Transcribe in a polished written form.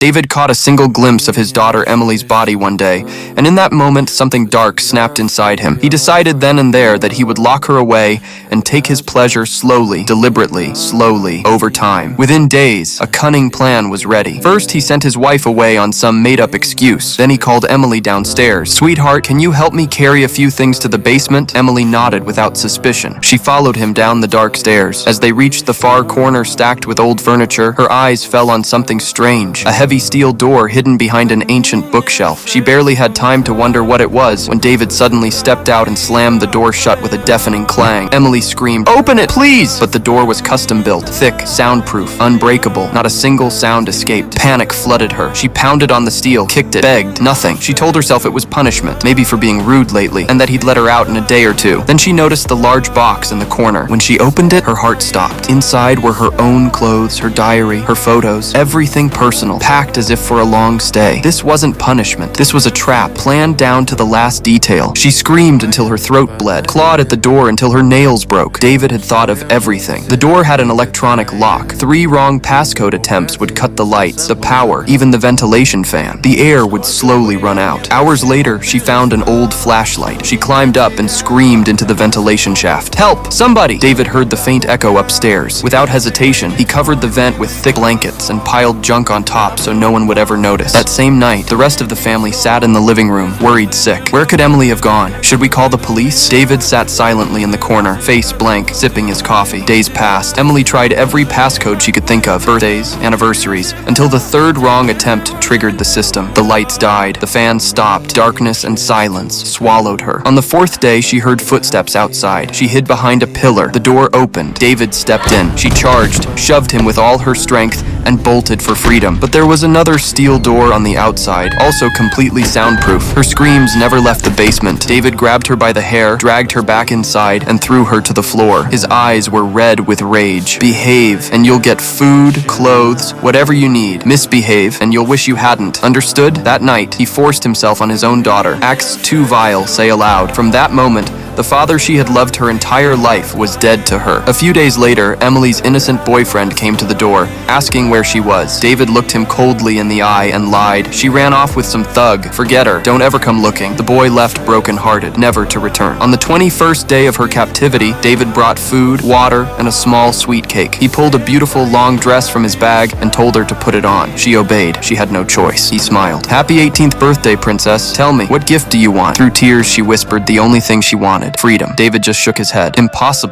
David caught a single glimpse of his daughter Emily's body one day, and in that moment something dark snapped inside him. He decided then and there that he would lock her away and take his pleasure slowly, deliberately, slowly, over time. Within days, a cunning plan was ready. First, he sent his wife away on some made-up excuse. Then he called Emily downstairs. "Sweetheart, can you help me carry a few things to the basement?" Emily nodded without suspicion. She followed him down the dark stairs. As they reached the far corner stacked with old furniture, her eyes fell on something strange. A heavy steel door hidden behind an ancient bookshelf. She barely had time to wonder what it was when David suddenly stepped out and slammed the door shut with a deafening clang. Emily screamed, "Open it, please!" But the door was custom-built, thick, soundproof, unbreakable. Not a single sound escaped. Panic flooded her. She pounded on the steel, kicked it, begged, nothing. She told herself it was punishment, maybe for being rude lately, and that he'd let her out in a day or two. Then she noticed the large box in the corner. When she opened it, her heart stopped. Inside were her own clothes, her diary, her photos, everything personal, packed as if for a long stay. This wasn't punishment. This was a trap, planned down to the last detail. She screamed until her throat bled, clawed at the door until her nails broke. David had thought of everything. The door had an electronic lock. 3 wrong passcode attempts would cut the lights, the power, even the ventilation fan. The air would slowly run out. Hours later, she found an old flashlight. She climbed up and screamed into the ventilation shaft. "Help! Somebody!" David heard the faint echo upstairs. Without hesitation, he covered the vent with thick blankets and piled junk on top so no one would ever notice. That same night, the rest of the family sat in the living room, worried sick. Where could Emily have gone? Should we call the police? David sat silently in the corner, face blank, sipping his coffee. Days passed. Emily tried every passcode she could think of, birthdays, anniversaries, until the 3rd wrong attempt triggered the system. The lights died, the fan stopped, darkness and silence swallowed her. On the 4th day, she heard footsteps outside. She hid behind a pillar. The door opened. David stepped in. She charged, shoved him with all her strength, and bolted for freedom. But there was another steel door on the outside, also completely soundproof. Her screams never left the basement. David grabbed her by the hair, dragged her back inside, and threw her to the floor. His eyes were red with rage. "Behave, and you'll get food, clothes, whatever you need. Misbehave, and you'll wish you hadn't. Understood?" That night, he forced himself on his own daughter. Acts too vile, say aloud. From that moment, the father she had loved her entire life was dead to her. A few days later, Emily's innocent boyfriend came to the door, asking where she was. David looked him coldly in the eye and lied. "She ran off with some thug. Forget her. Don't ever come looking." The boy left broken-hearted, never to return. On the 21st day of her captivity, David brought food, water, and a small sweet cake. He pulled a beautiful long dress from his bag and told her to put it on. She obeyed. She had no choice. He smiled. "Happy 18th birthday, princess. Tell me, what gift do you want?" Through tears, she whispered the only thing she wanted. Freedom. David just shook his head. "Impossible."